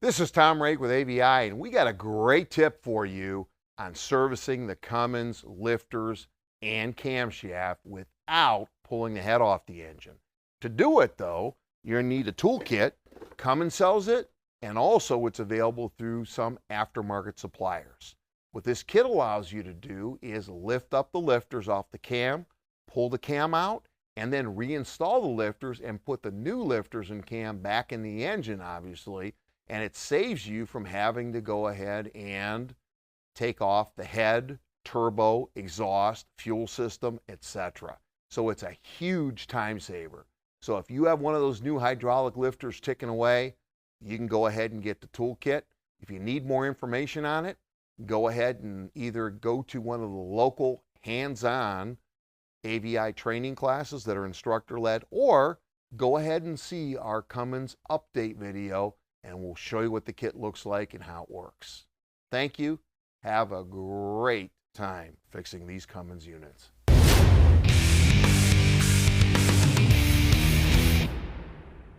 This is Tom Rake with AVI, and we got a great tip for you on servicing the Cummins lifters and camshaft without pulling the head off the engine. To do it, though, you're going to need a toolkit. Cummins sells it, and also it's available through some aftermarket suppliers. What this kit allows you to do is lift up the lifters off the cam, pull the cam out, and then reinstall the lifters and put the new lifters and cam back in the engine, obviously, and it saves you from having to go ahead and take off the head, turbo, exhaust, fuel system, etc. So it's a huge time saver. So if you have one of those new hydraulic lifters ticking away, you can go ahead and get the toolkit. If you need more information on it, go ahead and either go to one of the local hands-on AVI training classes that are instructor-led, or go ahead and see our Cummins update video, and we'll show you what the kit looks like and how it works. Thank you. Have a great time fixing these Cummins units.